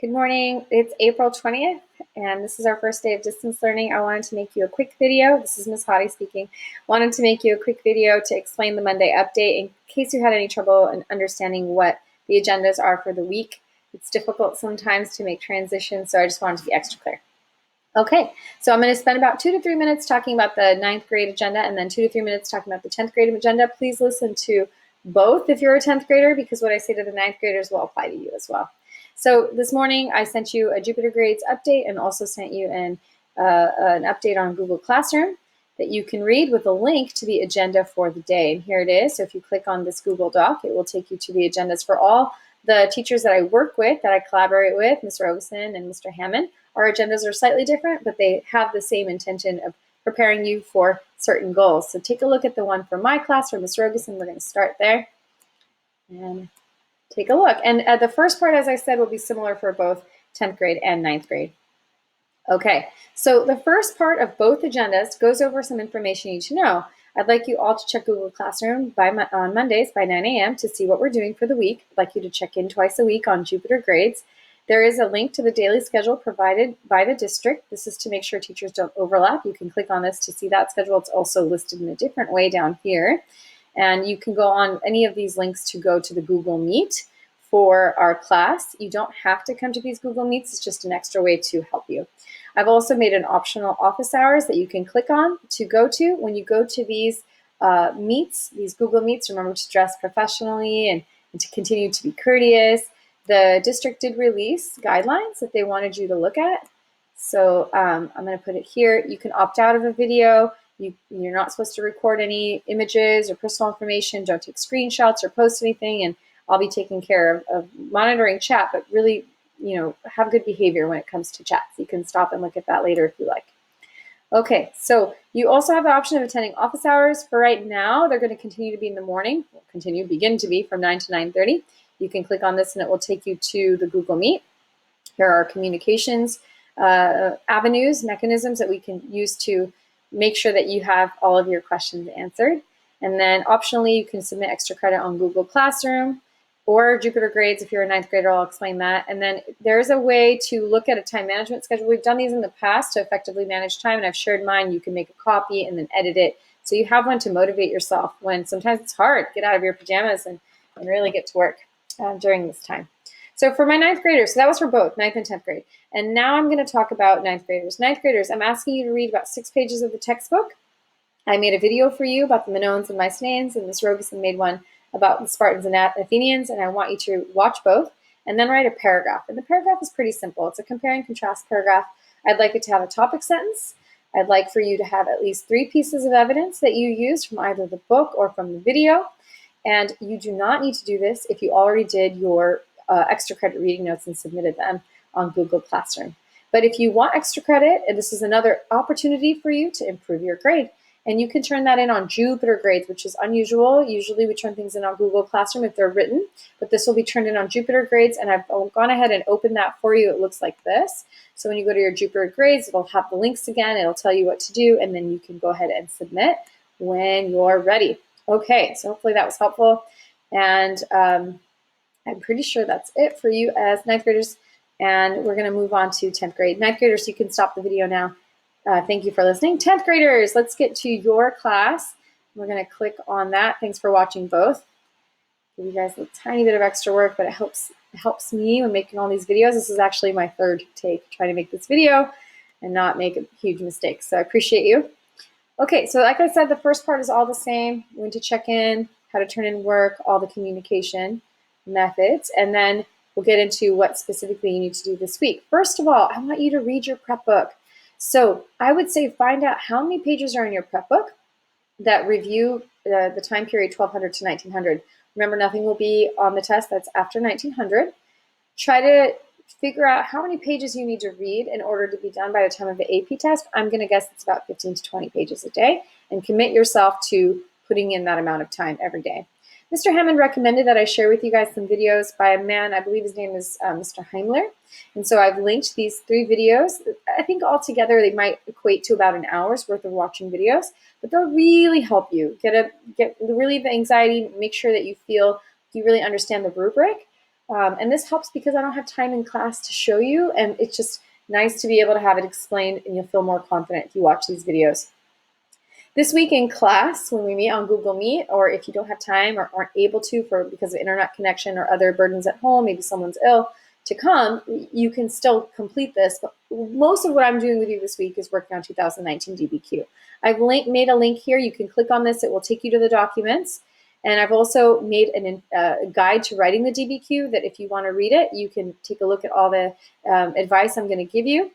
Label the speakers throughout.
Speaker 1: Good morning. It's April 20th, and this is our first day of distance learning. I wanted to make you a quick video. This is Ms. Hottie speaking. Wanted to make you a quick video to explain the Monday update in case you had any trouble in understanding what the agendas are for the week. It's difficult sometimes to make transitions, so I just wanted to be extra clear. Okay, so I'm going to spend about 2 to 3 minutes talking about the 9th grade agenda and then 2 to 3 minutes talking about the 10th grade agenda. Please listen to both if you're a 10th grader, because what I say to the 9th graders will apply to you as well. So this morning I sent you a Jupiter Grades update and also sent you an update on Google Classroom that you can read with a link to the agenda for the day. And here it is. So if you click on this Google Doc, it will take you to the agendas for all the teachers that I work with, that I collaborate with, Mr. Ogeson and Mr. Hammond. Our agendas are slightly different, but they have the same intention of preparing you for certain goals. So take a look at the one for my class, for Mr. Ogeson. We're going to start there and take a look. And the first part, as I said, will be similar for both 10th grade and 9th grade. Okay, so the first part of both agendas goes over some information you need to know. I'd like you all to check Google Classroom on Mondays by 9 a.m. to see what we're doing for the week. I'd like you to check in twice a week on Jupiter Grades. There is a link to the daily schedule provided by the district. This is to make sure teachers don't overlap. You can click on this to see that schedule. It's also listed in a different way down here. And you can go on any of these links to go to the Google Meet for our class. You don't have to come to these Google Meets. It's just an extra way to help you. I've also made an optional office hours that you can click on to go to. When you go to these meets, these Google Meets, remember to dress professionally and to continue to be courteous. The district did release guidelines that they wanted you to look at. So I'm going to put it here. You can opt out of a video. You're not supposed to record any images or personal information. Don't take screenshots or post anything. And I'll be taking care of monitoring chat, but really, have good behavior when it comes to chat. So you can stop and look at that later if you like. Okay, so you also have the option of attending office hours. For right now, they're going to continue to be in the morning. Begin to be from 9 to 9:30. You can click on this and it will take you to the Google Meet. Here are communications avenues, mechanisms that we can use to make sure that you have all of your questions answered. And then optionally, you can submit extra credit on Google Classroom or Jupiter Grades if you're a 9th grader. I'll explain that. And then there's a way to look at a time management schedule. We've done these in the past to effectively manage time, and I've shared mine. You can make a copy and then edit it. So you have one to motivate yourself when sometimes it's hard. Get out of your pajamas and really get to work during this time. So for my 9th graders, so that was for both 9th and 10th grade. And now I'm going to talk about 9th graders. 9th graders, I'm asking you to read about 6 pages of the textbook. I made a video for you about the Minoans and Mycenaeans, and Ms. Rogeson made one about the Spartans and Athenians, and I want you to watch both and then write a paragraph. And the paragraph is pretty simple. It's a compare and contrast paragraph. I'd like it to have a topic sentence. I'd like for you to have at least 3 pieces of evidence that you used from either the book or from the video. And you do not need to do this if you already did your extra credit reading notes and submitted them on Google Classroom. But if you want extra credit, and this is another opportunity for you to improve your grade, and you can turn that in on Jupiter Grades, which is unusual. Usually we turn things in on Google Classroom if they're written, but this will be turned in on Jupiter Grades, and I've gone ahead and opened that for you. It looks like this. So when you go to your Jupiter Grades, it'll have the links again. It'll tell you what to do, and then you can go ahead and submit when you're ready. Okay, so hopefully that was helpful. And I'm pretty sure that's it for you as 9th graders. And we're going to move on to 10th grade. 9th graders, you can stop the video now. Thank you for listening. 10th graders, let's get to your class. We're going to click on that. Thanks for watching both. Give you guys a tiny bit of extra work, but it helps me when making all these videos. This is actually my 3rd take trying to make this video and not make a huge mistake. So I appreciate you. Okay, so like I said, the first part is all the same. When to check in, how to turn in work, all the communication methods, and then we'll get into what specifically you need to do this week. First of all, I want you to read your prep book. So I would say find out how many pages are in your prep book that review the time period 1200 to 1900. Remember, nothing will be on the test that's after 1900. Try to figure out how many pages you need to read in order to be done by the time of the AP test. I'm going to guess it's about 15 to 20 pages a day, and commit yourself to putting in that amount of time every day. Mr. Hammond recommended that I share with you guys some videos by a man, I believe his name is Mr. Heimler. And so I've linked these 3 videos. I think altogether they might equate to about an hour's worth of watching videos, but they'll really help you relieve the anxiety, make sure that you feel you really understand the rubric. And this helps because I don't have time in class to show you, and it's just nice to be able to have it explained, and you'll feel more confident if you watch these videos. This week in class, when we meet on Google Meet, or if you don't have time or aren't able to because of internet connection or other burdens at home, maybe someone's ill, to come, you can still complete this. But most of what I'm doing with you this week is working on 2019 DBQ. I've made a link here. You can click on this. It will take you to the documents. And I've also made a guide to writing the DBQ that if you want to read it, you can take a look at all the advice I'm going to give you.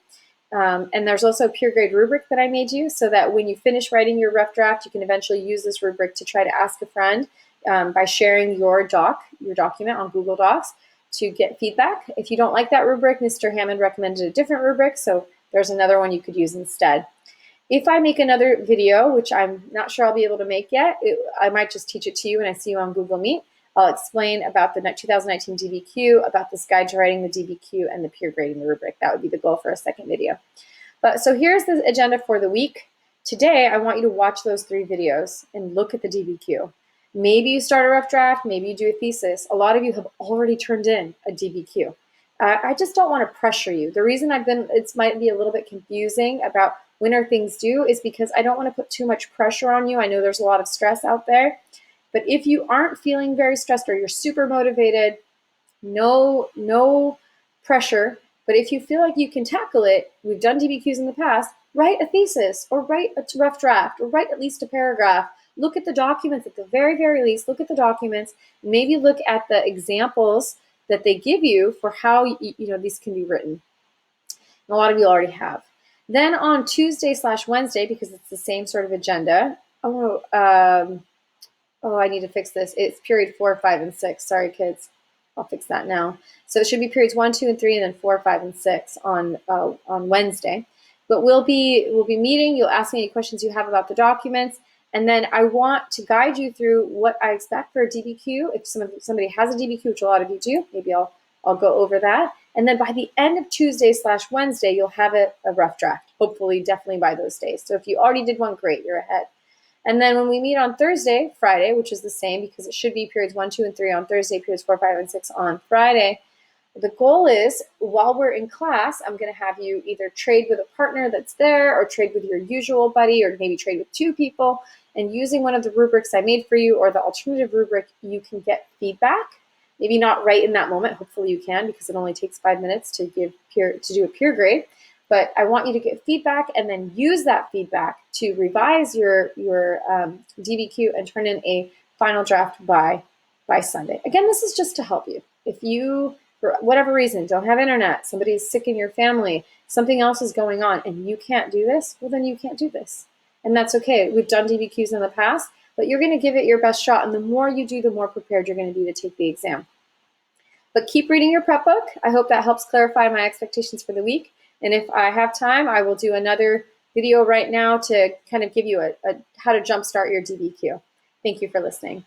Speaker 1: And there's also a peer grade rubric that I made you so that when you finish writing your rough draft, you can eventually use this rubric to try to ask a friend by sharing your document on Google Docs to get feedback. If you don't like that rubric, Mr. Hammond recommended a different rubric, so there's another one you could use instead. If I make another video, which I'm not sure I'll be able to make yet, I might just teach it to you when I see you on Google Meet. I'll explain about the 2019 DBQ, about this guide to writing the DBQ, and the peer grading the rubric. That would be the goal for a second video. But so here's the agenda for the week. Today, I want you to watch those 3 videos and look at the DBQ. Maybe you start a rough draft, maybe you do a thesis. A lot of you have already turned in a DBQ. I just don't want to pressure you. The reason it might be a little bit confusing about when are things due is because I don't want to put too much pressure on you. I know there's a lot of stress out there. But if you aren't feeling very stressed or you're super motivated, no pressure. But if you feel like you can tackle it, we've done DBQs in the past, write a thesis or write a rough draft or write at least a paragraph. Look at the documents at the very, very least. Look at the documents. Maybe look at the examples that they give you for how these can be written. And a lot of you already have. Then on Tuesday/Wednesday, because it's the same sort of agenda, I need to fix this. It's period 4, 5, and 6. Sorry, kids. I'll fix that now. So it should be periods 1, 2, and 3, and then 4, 5, and 6 on Wednesday. But we'll be meeting. You'll ask me any questions you have about the documents, and then I want to guide you through what I expect for a DBQ. If somebody has a DBQ, which a lot of you do, maybe I'll go over that. And then by the end of Tuesday/Wednesday, you'll have a rough draft. Hopefully, definitely by those days. So if you already did one, great, you're ahead. And then when we meet on Friday, which is the same because it should be periods 1, 2, and 3 on Thursday, periods 4, 5, and 6 on Friday, the goal is while we're in class, I'm going to have you either trade with a partner that's there or trade with your usual buddy or maybe trade with 2 people. And using one of the rubrics I made for you or the alternative rubric, you can get feedback. Maybe not right in that moment. Hopefully you can because it only takes 5 minutes to do a peer grade. But I want you to get feedback and then use that feedback to revise your DBQ and turn in a final draft by Sunday. Again, this is just to help you. If you, for whatever reason, don't have internet, somebody's sick in your family, something else is going on, and you can't do this, well, then you can't do this. And that's okay. We've done DBQs in the past, but you're going to give it your best shot. And the more you do, the more prepared you're going to be to take the exam. But keep reading your prep book. I hope that helps clarify my expectations for the week. And if I have time, I will do another video right now to kind of give you how to jumpstart your DBQ. Thank you for listening.